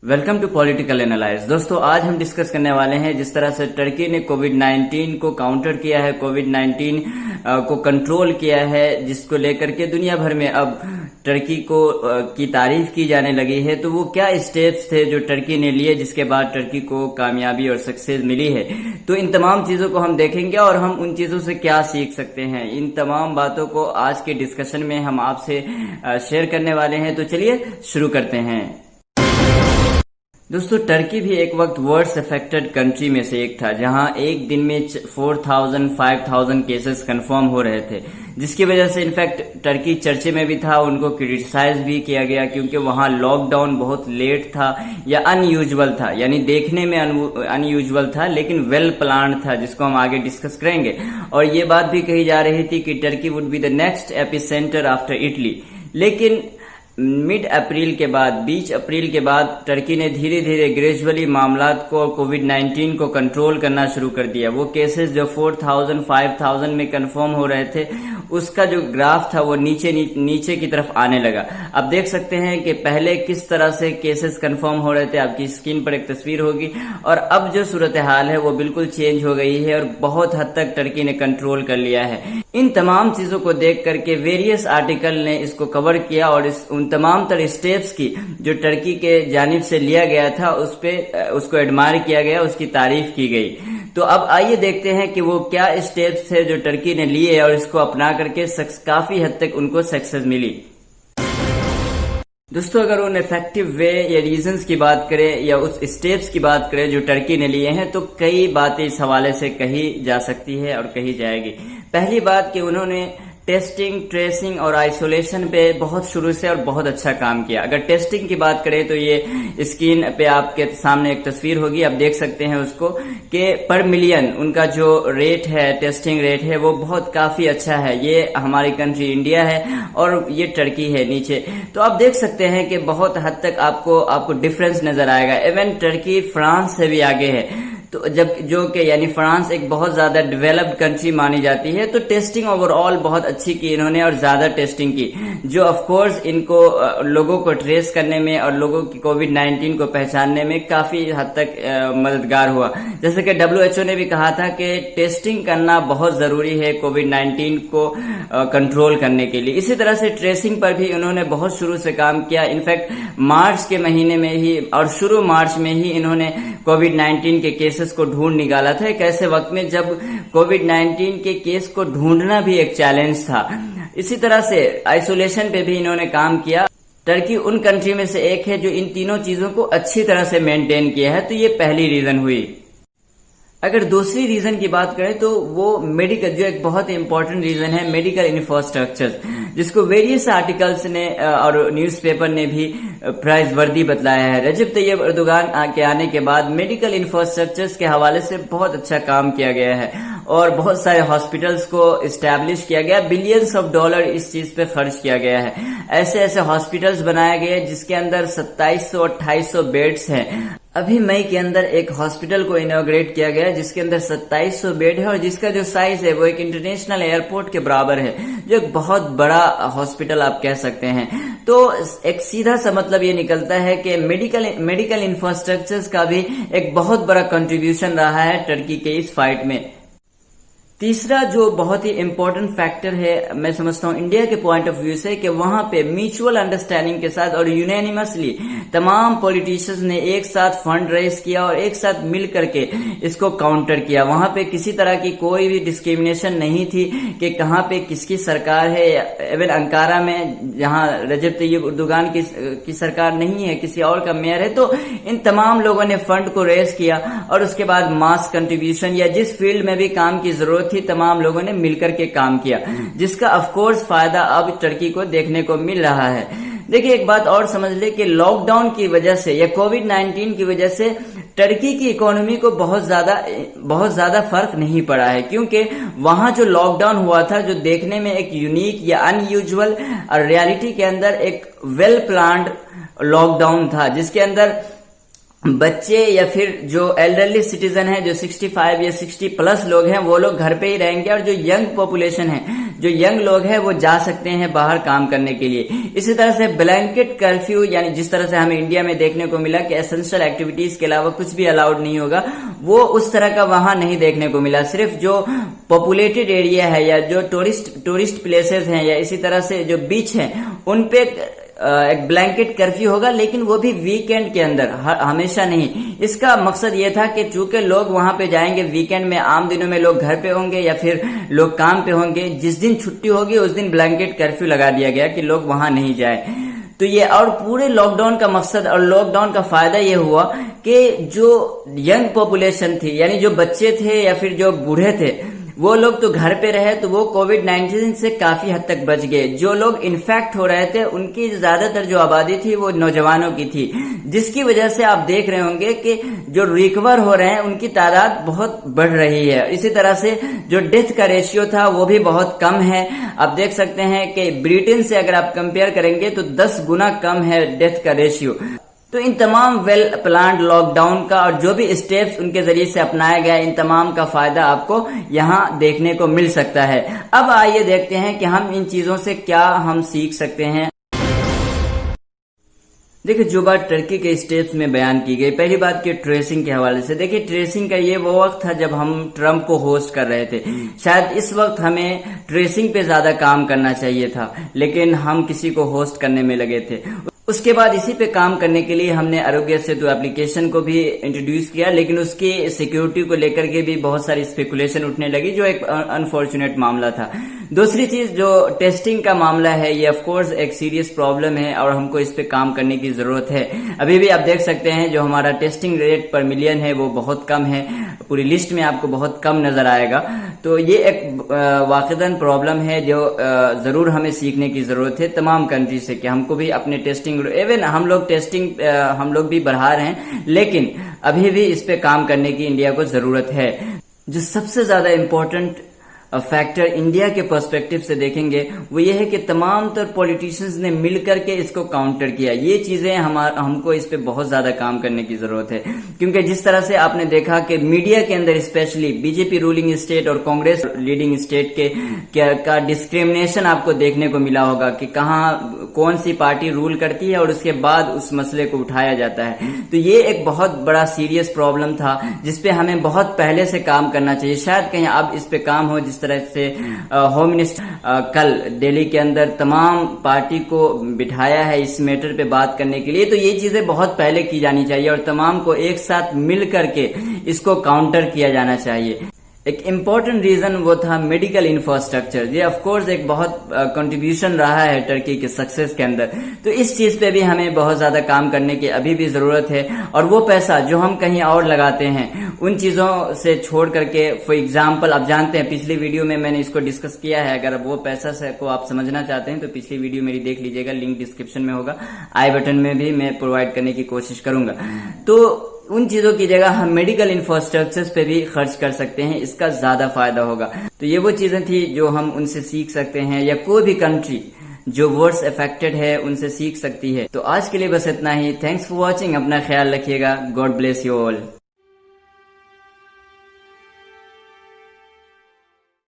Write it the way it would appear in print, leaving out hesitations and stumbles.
Welcome to political analyse. दोस्तों, आज हम डिस्कस करने वाले हैं जिस तरह से टर्की ने कोविड-19 को काउंटर किया है, कोविड-19 को कंट्रोल किया है, जिसको लेकर के दुनिया भर में अब टर्की को की तारीफ की जाने लगी है। तो वो क्या स्टेप्स थे जो टर्की ने लिए जिसके बाद टर्की को कामयाबी और सक्सेस मिली है। तो इन तमाम चीजों को हम देखेंगे और हम उन चीजों से क्या सीख सकते हैं, इन तमाम बातों को आज के डिस्कशन में हम आपसे शेयर करने वाले हैं। तो चलिए शुरू करते हैं। दोस्तों, टर्की भी एक वक्त वर्स्ट अफेक्टेड कंट्री में से एक था, जहां एक दिन में 4000 5000 केसेस कंफर्म हो रहे थे, जिसकी वजह से इनफैक्ट टर्की चर्चे में भी था। उनको क्रिटिसाइज भी किया गया क्योंकि वहां लॉकडाउन बहुत लेट था या अनयूजुअल था, यानी देखने में अनयूजुअल था लेकिन वेल प्लान्ड था, जिसको हम आगे डिस्कस करेंगे। और ये बात भी कही जा रही थी कि Turkey would be the next epicentre after Italy. लेकिन मिड अप्रैल के बाद, 20 अप्रैल के बाद टर्की ने धीरे धीरे ग्रेजुअली मामलात को, कोविड-19 को कंट्रोल करना शुरू कर दिया। वो केसेस जो 4000 5000 में कंफर्म हो रहे थे, उसका जो ग्राफ था वो नीचे की तरफ आने लगा। अब देख सकते हैं कि पहले किस तरह से केसेस कंफर्म हो रहे थे। आपकी स्क्रीन पर एक तस्वीर होगी और अब जो सूरत हाल है वो बिल्कुल चेंज हो गई है और बहुत हद तक टर्की ने कंट्रोल कर लिया है। इन तमाम चीजों को देख करके वेरियस आर्टिकल ने इसको कवर किया और उन तमाम तरह स्टेप्स की जो टर्की के जानिब से लिया गया था उसको एडमायर किया गया, उसकी तारीफ की गई। तो अब आइए देखते हैं कि वो क्या स्टेप्स थे जो टर्की ने लिए और इसको अपना करके काफी हद तक उनको सक्सेस मिली। दोस्तों, अगर उन इफेक्टिव वे या रीजंस की बात करें या उस स्टेप्स की बात करें जो टर्की ने लिए हैं, तो कई बातें इस हवाले से कही जा सकती है और कही जाएगी। पहली बात कि उन्होंने टेस्टिंग, ट्रेसिंग और आइसोलेशन पे बहुत शुरू से और बहुत अच्छा काम किया। अगर टेस्टिंग की बात करें तो ये स्क्रीन पे आपके सामने एक तस्वीर होगी, आप देख सकते हैं उसको, कि पर मिलियन उनका जो रेट है, टेस्टिंग रेट है, वो बहुत काफी अच्छा है। ये हमारी कंट्री इंडिया है और ये टर्की है नीचे। तो आप देख सकते हैं कि बहुत हद तक आपको डिफरेंस नजर आएगा। इवन टर्की फ्रांस से भी आगे है, तो जब जो कि यानी फ्रांस एक बहुत ज्यादा डेवलप्ड कंट्री मानी जाती है। तो टेस्टिंग ओवरऑल बहुत अच्छी की इन्होंने और ज्यादा टेस्टिंग की, जो ऑफ कोर्स इनको लोगों को ट्रेस करने में और लोगों की कोविड-19 को पहचानने में काफी हद तक मददगार हुआ। जैसे कि WHO ने भी कहा था कि टेस्टिंग करना बहुत जरूरी है कोविड-19 को कंट्रोल करने के लिए। इसी तरह से ट्रेसिंग पर भी उन्होंने बहुत शुरू से काम किया। इनफैक्ट मार्च के महीने में ही और शुरू मार्च में ही इन्होंने कोविड-19 के केसेस को ढूंढ निकाला था, एक ऐसे वक्त में जब कोविड-19 के केस को ढूंढना भी एक चैलेंज था। इसी तरह से आइसोलेशन पे भी इन्होंने काम किया। टर्की उन कंट्री में से एक है जो इन तीनों चीजों को अच्छी तरह से मेंटेन किया है। तो ये पहली रीजन हुई। अगर दूसरी रीजन की बात करें तो वो मेडिकल, जो एक बहुत इंपॉर्टेंट रीजन है, मेडिकल इंफ्रास्ट्रक्चर, जिसको वेरियस आर्टिकल्स ने और न्यूज़पेपर ने भी प्राइज वर्दी बतलाया है। रजब तैयब अर्दोगान के आने के बाद मेडिकल इंफ्रास्ट्रक्चर्स के हवाले से बहुत अच्छा काम किया गया है और बहुत सारे हॉस्पिटल्स को इस्टेब्लिश किया गया। बिलियंस ऑफ डॉलर इस चीज पे खर्च किया गया है। ऐसे ऐसे हॉस्पिटल्स बनाए गए जिसके अंदर 2700 2800 बेड्स हैं। अभी मई के अंदर एक हॉस्पिटल को इनॉग्रेट किया गया जिसके अंदर 2700 बेड है और जिसका जो साइज है वो एक इंटरनेशनल एयरपोर्ट के बराबर है, जो एक बहुत बड़ा हॉस्पिटल आप कह सकते हैं। तो एक सीधा सा मतलब ये निकलता है कि मेडिकल इंफ्रास्ट्रक्चर्स का भी एक बहुत बड़ा कंट्रीब्यूशन रहा है टर्की के इस फाइट में। तीसरा जो बहुत ही इम्पोर्टेंट फैक्टर है, मैं समझता हूँ इंडिया के पॉइंट ऑफ व्यू से, कि वहां पे म्यूचुअल अंडरस्टैंडिंग के साथ और यूनैनिमसली तमाम पॉलिटिशियंस ने एक साथ फंड रेज किया और एक साथ मिल करके इसको काउंटर किया। वहां पे किसी तरह की कोई भी डिस्क्रिमिनेशन नहीं थी कि कहाँ पे किसकी सरकार है। इवन अंकारा में जहाँ रजब तैयब अर्दोगान की सरकार नहीं है, किसी और का मेयर है, तो इन तमाम लोगों ने फंड को रेज किया और उसके बाद मास कंट्रीब्यूशन या जिस फील्ड में भी काम की जरूरत थी, तमाम लोगों ने मिलकर के काम किया, जिसका ऑफ कोर्स फायदा अब टर्की को देखने को मिल रहा है। देखिए, एक बात और समझ ले कि लॉकडाउन की वजह से या कोविड-19 की वजह से टर्की की इकोनॉमी को बहुत ज्यादा फर्क नहीं पड़ा है, क्योंकि वहां जो लॉकडाउन हुआ था, जो देखने में एक यूनिक या अनयूजुअल और रियलिटी के अंदर एक वेल प्लान्ड लॉकडाउन था, जिसके अंदर बच्चे या फिर जो एल्डरली सिटीजन है, जो 65 या 60 प्लस लोग हैं, वो लोग घर पे ही रहेंगे और जो यंग पॉपुलेशन है, जो यंग लोग हैं वो जा सकते हैं बाहर काम करने के लिए। इसी तरह से ब्लैंकेट कर्फ्यू, यानी जिस तरह से हमें इंडिया में देखने को मिला कि एसेंशियल एक्टिविटीज के अलावा कुछ भी अलाउड नहीं होगा, वो उस तरह का वहां नहीं देखने को मिला। सिर्फ जो पॉपुलेटेड एरिया है या जो टूरिस्ट प्लेसेस हैं या इसी तरह से जो बीच हैं उन पे एक ब्लैंकेट कर्फ्यू होगा, लेकिन वो भी वीकेंड के अंदर, हमेशा नहीं। इसका मकसद ये था कि चूंकि लोग वहां पे जाएंगे वीकेंड में, आम दिनों में लोग घर पे होंगे या फिर लोग काम पे होंगे, जिस दिन छुट्टी होगी उस दिन ब्लैंकेट कर्फ्यू लगा दिया गया कि लोग वहां नहीं जाए। तो ये और पूरे लॉकडाउन का मकसद और लॉकडाउन का फायदा ये हुआ कि जो यंग पॉपुलेशन थी, यानी जो बच्चे थे या फिर जो बूढ़े थे, वो लोग तो घर पे रहे, तो वो कोविड-19 से काफी हद तक बच गए। जो लोग इन्फेक्ट हो रहे थे उनकी ज्यादातर जो आबादी थी वो नौजवानों की थी, जिसकी वजह से आप देख रहे होंगे कि जो रिकवर हो रहे हैं उनकी तादाद बहुत बढ़ रही है। इसी तरह से जो डेथ का रेशियो था वो भी बहुत कम है। आप देख सकते हैं कि ब्रिटेन से अगर आप कंपेयर करेंगे तो 10 गुना कम है डेथ का रेशियो। तो इन तमाम वेल प्लान्ड लॉकडाउन का और जो भी स्टेप्स उनके जरिए से अपनाया गया, इन तमाम का फायदा आपको यहाँ देखने को मिल सकता है। अब आइए देखते हैं कि हम इन चीजों से क्या हम सीख सकते हैं। देखिए, जो बात टर्की के स्टेप्स में बयान की गई, पहली बात की ट्रेसिंग के हवाले से। देखिए, ट्रेसिंग का ये वो वक्त था जब हम ट्रम्प को होस्ट कर रहे थे। शायद इस वक्त हमें ट्रेसिंग पे ज्यादा काम करना चाहिए था, लेकिन हम किसी को होस्ट करने में लगे थे। उसके बाद इसी पे काम करने के लिए हमने आरोग्य सेतु एप्लीकेशन को भी इंट्रोड्यूस किया, लेकिन उसकी सिक्योरिटी को लेकर के भी बहुत सारी स्पेकुलेशन उठने लगी, जो एक अनफॉर्चुनेट मामला था। दूसरी चीज, जो टेस्टिंग का मामला है, ये ऑफ कोर्स एक सीरियस प्रॉब्लम है और हमको इस पे काम करने की जरूरत है। अभी भी आप देख सकते हैं जो हमारा टेस्टिंग रेट पर मिलियन है वो बहुत कम है, पूरी लिस्ट में आपको बहुत कम नजर आएगा। तो ये एक वाकईतन प्रॉब्लम है जो जरूर हमें सीखने की जरूरत है तमाम कंट्री से, कि हमको भी अपने टेस्टिंग, इवन हम लोग भी बढ़ा रहे हैं, लेकिन अभी भी इस पे काम करने की इंडिया को जरूरत है। जो सबसे ज्यादा इम्पोर्टेंट फैक्टर इंडिया के पर्सपेक्टिव से देखेंगे वो ये है कि तमाम तर पॉलिटिशियंस ने मिलकर के इसको काउंटर किया। ये चीजें हमको इस पे बहुत ज्यादा काम करने की जरूरत है, क्योंकि जिस तरह से आपने देखा कि मीडिया के अंदर स्पेशली बीजेपी रूलिंग स्टेट और कांग्रेस लीडिंग स्टेट का डिस्क्रिमिनेशन आपको देखने को मिला होगा कि कहाँ कौन सी पार्टी रूल करती है और उसके बाद उस मसले को उठाया जाता है। तो ये एक बहुत बड़ा सीरियस प्रॉब्लम था जिसपे हमें बहुत पहले से काम करना चाहिए। शायद कहीं अब इस पे काम हो, जिस तरह से होम मिनिस्टर कल दिल्ली के अंदर तमाम पार्टी को बिठाया है इस मैटर पे बात करने के लिए। तो ये चीजें बहुत पहले की जानी चाहिए और तमाम को एक साथ मिल करके इसको काउंटर किया जाना चाहिए। एक इम्पोर्टेंट रीजन वो था मेडिकल इंफ्रास्ट्रक्चर। ये ऑफ कोर्स एक बहुत कंट्रीब्यूशन रहा है टर्की के सक्सेस के अंदर। तो इस चीज पे भी हमें बहुत ज्यादा काम करने की अभी भी जरूरत है। और वो पैसा जो हम कहीं और लगाते हैं उन चीजों से छोड़ करके, फॉर एग्जाम्पल आप जानते हैं पिछली वीडियो में मैंने इसको डिस्कस किया है। अगर वो पैसा से को आप समझना चाहते हैं तो पिछली वीडियो मेरी देख लीजिएगा, लिंक डिस्क्रिप्शन में होगा, आई बटन में भी मैं प्रोवाइड करने की कोशिश करूंगा। तो उन चीजों की जगह हम मेडिकल इंफ्रास्ट्रक्चर पे भी खर्च कर सकते हैं, इसका ज्यादा फायदा होगा। तो ये वो चीजें थी जो हम उनसे सीख सकते हैं, या कोई भी कंट्री जो वर्स अफेक्टेड है उनसे सीख सकती है। तो आज के लिए बस इतना ही। Thanks for watching. अपना ख्याल रखिएगा। God bless you all.